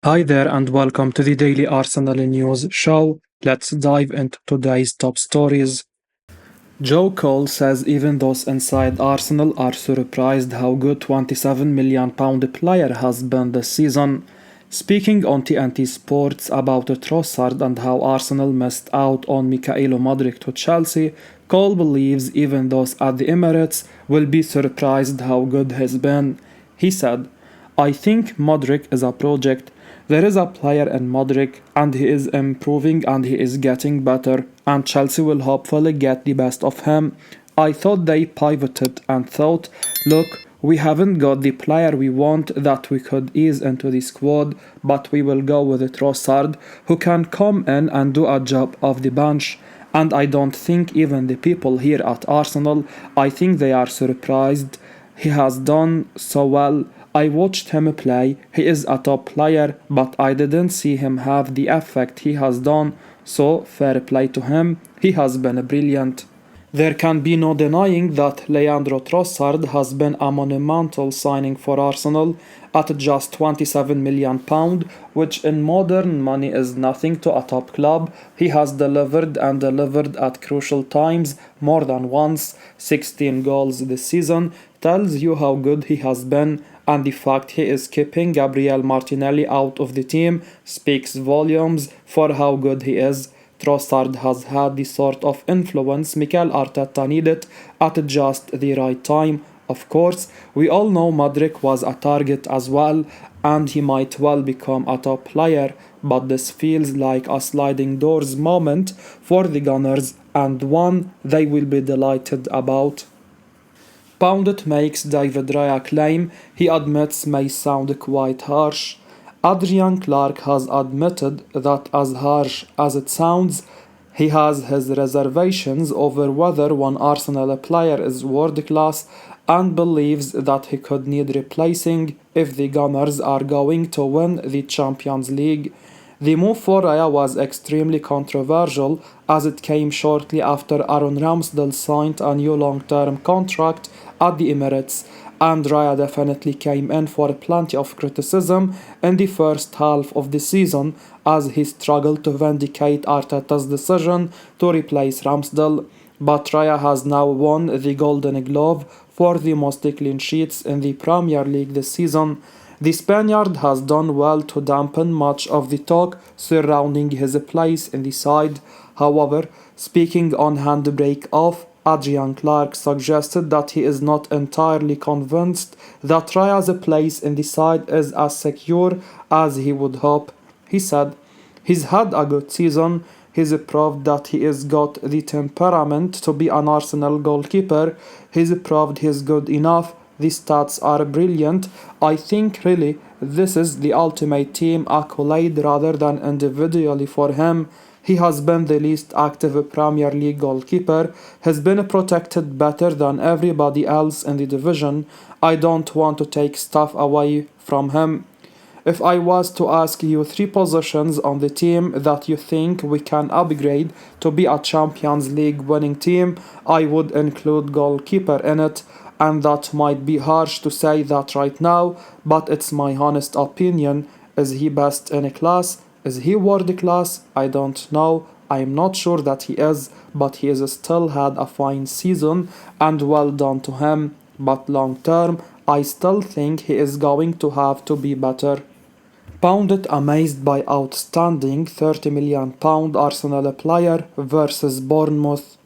Hi there and welcome to the Daily Arsenal News Show. Let's dive into today's top stories. Joe Cole says even those inside Arsenal are surprised how good £27 million player has been this season. Speaking on TNT Sports about Trossard and how Arsenal missed out on Mykhaylo Mudryk to Chelsea, Cole believes even those at the Emirates will be surprised how good he's been. He said, I think Mudryk is a project. There is a player in Mudryk and he is improving and he is getting better and Chelsea will hopefully get the best of him. I thought they pivoted and thought, look, we haven't got the player we want that we could ease into the squad, but we will go with Trossard who can come in and do a job off the bench. And I don't think even the people here at Arsenal, I think they are surprised. He has done so well. I watched him play, he is a top player, but I didn't see him have the effect he has done, so fair play to him, he has been brilliant. There can be no denying that Leandro Trossard has been a monumental signing for Arsenal at just £27 million, which in modern money is nothing to a top club. He has delivered and delivered at crucial times more than once. 16 goals this season tells you how good he has been, and the fact he is keeping Gabriel Martinelli out of the team speaks volumes for how good he is. Trossard has had the sort of influence Mikel Arteta needed at just the right time. Of course, we all know Mudryk was a target as well, and he might well become a top player, but this feels like a sliding doors moment for the Gunners and one they will be delighted about. Pundit makes David Raya claim he admits may sound quite harsh. Adrian Clarke has admitted that as harsh as it sounds, he has his reservations over whether one Arsenal player is world class and believes that he could need replacing if the Gunners are going to win the Champions League. The move for Raya was extremely controversial as it came shortly after Aaron Ramsdale signed a new long-term contract at the Emirates, and Raya definitely came in for plenty of criticism in the first half of the season as he struggled to vindicate Arteta's decision to replace Ramsdale. But Raya has now won the Golden Glove for the most clean sheets in the Premier League this season. The Spaniard has done well to dampen much of the talk surrounding his place in the side. However, speaking on Handbrake Off, Adrian Clarke suggested that he is not entirely convinced that Raya's place in the side is as secure as he would hope. He said, he's had a good season, he's proved that he has got the temperament to be an Arsenal goalkeeper, he's proved he's good enough, the stats are brilliant. I think really this is the ultimate team accolade rather than individually for him. He has been the least active Premier League goalkeeper, has been protected better than everybody else in the division. I don't want to take stuff away from him. If I was to ask you 3 positions on the team that you think we can upgrade to be a Champions League winning team, I would include goalkeeper in it. And that might be harsh to say that right now, but it's my honest opinion. Is he best in a class? Is he world class? I don't know. I'm not sure that he is, but he has still had a fine season and well done to him. But long term, I still think he is going to have to be better. Pundit amazed by outstanding £30 million Arsenal player versus Bournemouth.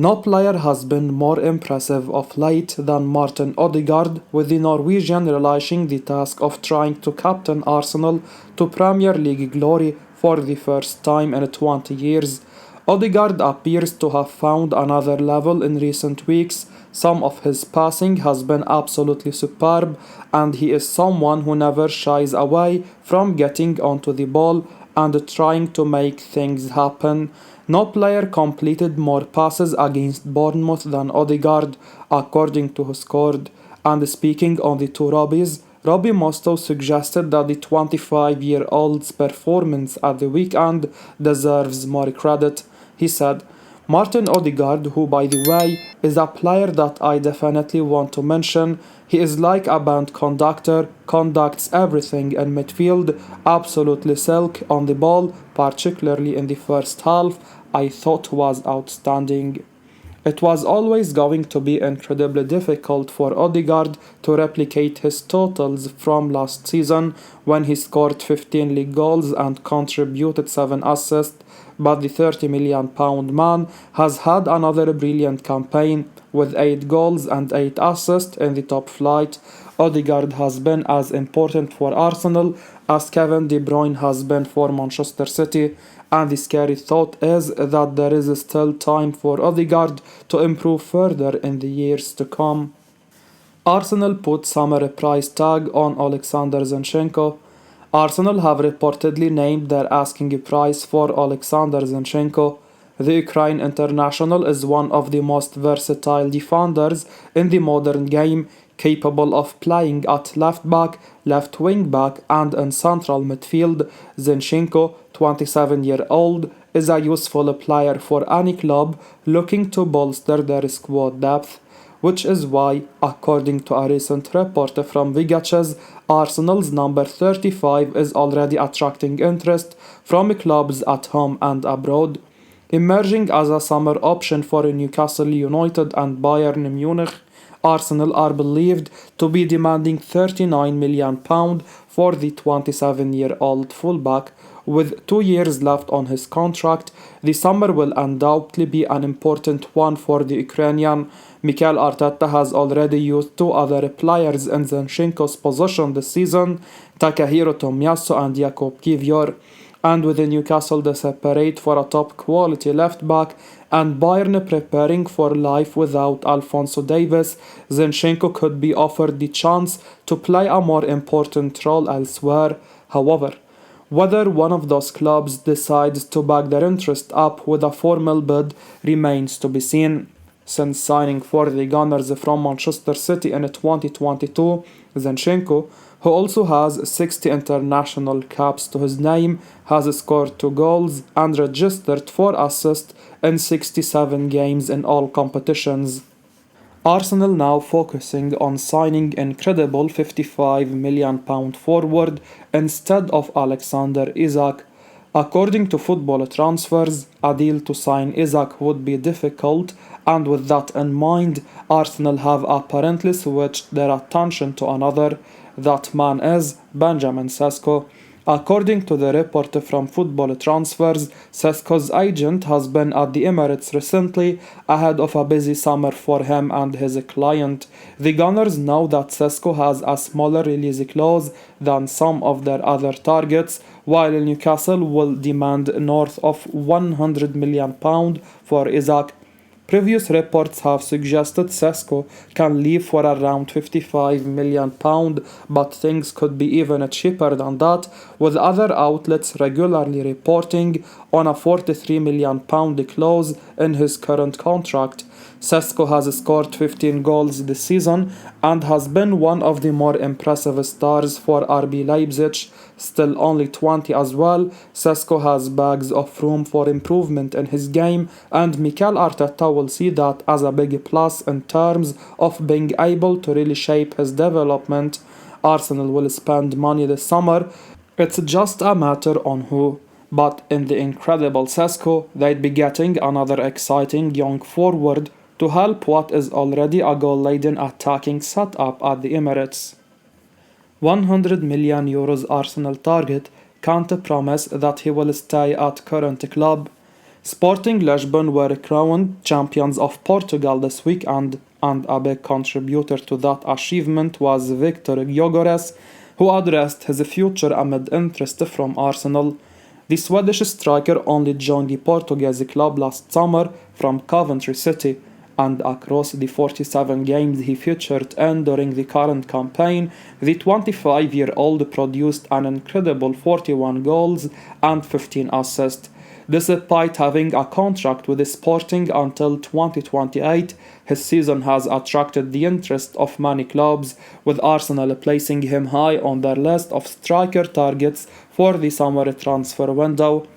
No player has been more impressive of late than Martin Odegaard, with the Norwegian relishing the task of trying to captain Arsenal to Premier League glory for the first time in 20 years. Odegaard appears to have found another level in recent weeks. Some of his passing has been absolutely superb, and he is someone who never shies away from getting onto the ball and trying to make things happen. No player completed more passes against Bournemouth than Odegaard, according to who scored. And speaking on the two Robbies, Robbie Mustoe suggested that the 25-year-old's performance at the weekend deserves more credit. He said, Martin Odegaard, who by the way is a player that I definitely want to mention. He is like a band conductor, conducts everything in midfield, absolutely silk on the ball, particularly in the first half, I thought was outstanding. It was always going to be incredibly difficult for Odegaard to replicate his totals from last season when he scored 15 league goals and contributed 7 assists, but the £30 million man has had another brilliant campaign with 8 goals and 8 assists in the top flight. Odegaard has been as important for Arsenal as Kevin De Bruyne has been for Manchester City, and the scary thought is that there is still time for Odegaard to improve further in the years to come. Arsenal put summer price tag on Alexander Zenchenko. Arsenal have reportedly named their asking price for Alexander Zenchenko. The Ukraine international is one of the most versatile defenders in the modern game, capable of playing at left back, left wing back, and in central midfield. Zenchenko, 27-year-old, is a useful player for any club looking to bolster their squad depth, which is why, according to a recent report from Vigaches, Arsenal's number 35 is already attracting interest from clubs at home and abroad. Emerging as a summer option for Newcastle United and Bayern Munich, Arsenal are believed to be demanding £39 million for the 27-year-old fullback. With 2 years left on his contract, the summer will undoubtedly be an important one for the Ukrainian. Mikel Arteta has already used 2 other players in Zenchenko's position this season, Takahiro Tomiyasu and Jakub Kiwior, and with Newcastle desperate for a top-quality left-back and Bayern preparing for life without Alphonso Davies, Zenchenko could be offered the chance to play a more important role elsewhere. However, whether one of those clubs decides to back their interest up with a formal bid remains to be seen. Since signing for the Gunners from Manchester City in 2022, Zenchenko, who also has 60 international caps to his name, has scored 2 goals and registered 4 assists in 67 games in all competitions. Arsenal now focusing on signing incredible £55 million forward instead of Alexander Isak. According to Football Transfers, a deal to sign Isak would be difficult, and with that in mind, Arsenal have apparently switched their attention to another. That man is Benjamin Cesco. According to the report from Football Transfers, Cesco's agent has been at the Emirates recently ahead of a busy summer for him and his client. The Gunners know that Cesco has a smaller release clause than some of their other targets, while Newcastle will demand north of £100 million for Isak. Previous reports have suggested Cesco can leave for around £55 million, but things could be even cheaper than that, with other outlets regularly reporting on a £43 million clause in his current contract. Cesco has scored 15 goals this season and has been one of the more impressive stars for RB Leipzig. Still only 20 as well, Cesco has bags of room for improvement in his game, and Mikel Arteta will see that as a big plus in terms of being able to really shape his development. Arsenal will spend money this summer, it's just a matter on who. But in the incredible Cesco, they'd be getting another exciting young forward to help what is already a goal-laden attacking setup at the Emirates. €100 million Arsenal target can't promise that he will stay at current club. Sporting Lisbon were crowned champions of Portugal this weekend, and a big contributor to that achievement was Viktor Goncalves, who addressed his future amid interest from Arsenal. The Swedish striker only joined the Portuguese club last summer from Coventry City, and across the 47 games he featured in during the current campaign, the 25-year-old produced an incredible 41 goals and 15 assists. Despite having a contract with Sporting until 2028, his season has attracted the interest of many clubs, with Arsenal placing him high on their list of striker targets for the summer transfer window.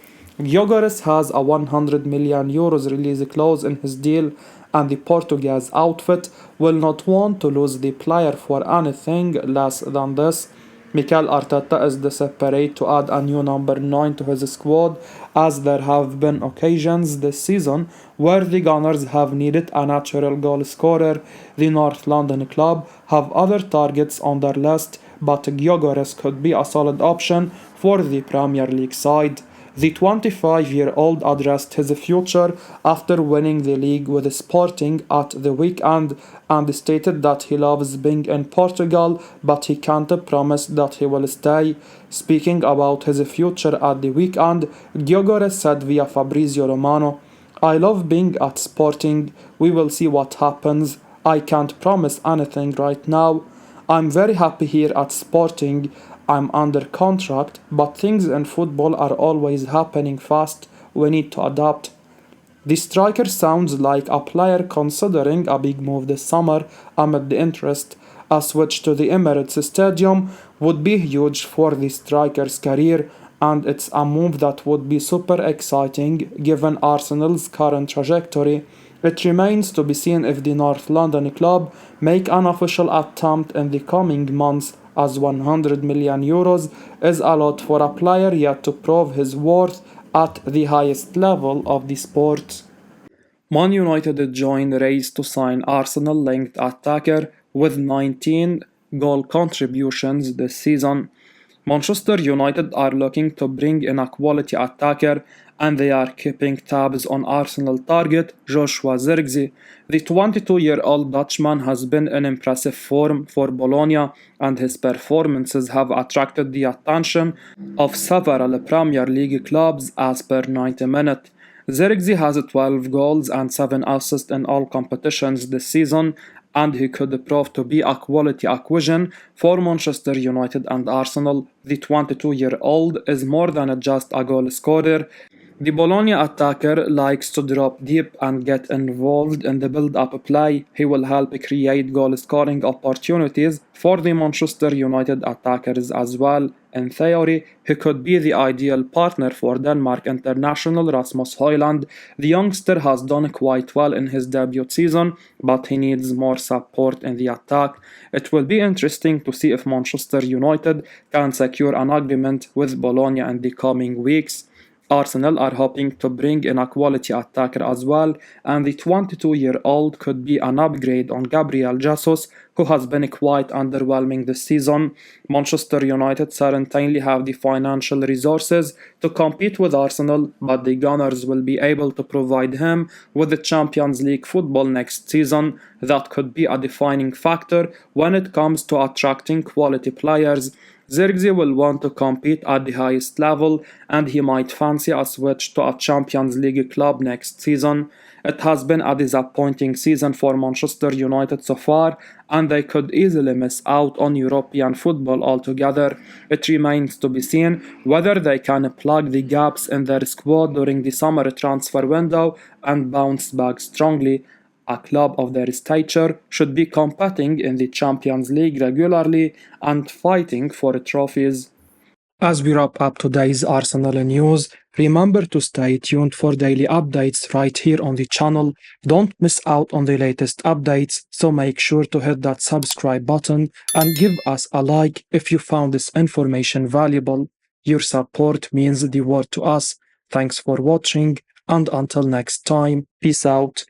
Gyökeres has a €100 million release clause in his deal, and the Portuguese outfit will not want to lose the player for anything less than this. Mikel Arteta is desperate to add a new number 9 to his squad, as there have been occasions this season where the Gunners have needed a natural goal scorer. The North London club have other targets on their list, but Gyökeres could be a solid option for the Premier League side. The 25-year-old addressed his future after winning the league with Sporting at the weekend and stated that he loves being in Portugal, but he can't promise that he will stay. Speaking about his future at the weekend, Gyökeres said via Fabrizio Romano, "I love being at Sporting. We will see what happens. I can't promise anything right now. I'm very happy here at Sporting. I'm under contract, but things in football are always happening fast. We need to adapt." The striker sounds like a player considering a big move this summer amid the interest. A switch to the Emirates Stadium would be huge for the striker's career, and it's a move that would be super exciting given Arsenal's current trajectory. It remains to be seen if the North London club make an official attempt in the coming months, as €100 million is a lot for a player yet to prove his worth at the highest level of the sport. Man United joined the race to sign Arsenal-linked attacker with 19 goal contributions this season. Manchester United are looking to bring in a quality attacker, and they are keeping tabs on Arsenal target Joshua Zirkzee. The 22-year-old Dutchman has been in impressive form for Bologna, and his performances have attracted the attention of several Premier League clubs as per 90 Minutes. Zirkzee has 12 goals and 7 assists in all competitions this season, and he could prove to be a quality acquisition for Manchester United and Arsenal. The 22-year-old is more than just a goal scorer. The Bologna attacker likes to drop deep and get involved in the build-up play. He will help create goal-scoring opportunities for the Manchester United attackers as well. In theory, he could be the ideal partner for Denmark international Rasmus Højlund. The youngster has done quite well in his debut season, but he needs more support in the attack. It will be interesting to see if Manchester United can secure an agreement with Bologna in the coming weeks. Arsenal are hoping to bring in a quality attacker as well, and the 22-year-old could be an upgrade on Gabriel Jesus, who has been quite underwhelming this season. Manchester United certainly have the financial resources to compete with Arsenal, but the Gunners will be able to provide him with the Champions League football next season. That could be a defining factor when it comes to attracting quality players. Zirkzee will want to compete at the highest level, and he might fancy a switch to a Champions League club next season. It has been a disappointing season for Manchester United so far, and they could easily miss out on European football altogether. It remains to be seen whether they can plug the gaps in their squad during the summer transfer window and bounce back strongly. A club of their stature should be competing in the Champions League regularly and fighting for trophies. As we wrap up today's Arsenal news, remember to stay tuned for daily updates right here on the channel. Don't miss out on the latest updates, so make sure to hit that subscribe button and give us a like if you found this information valuable. Your support means the world to us. Thanks for watching, and until next time, peace out.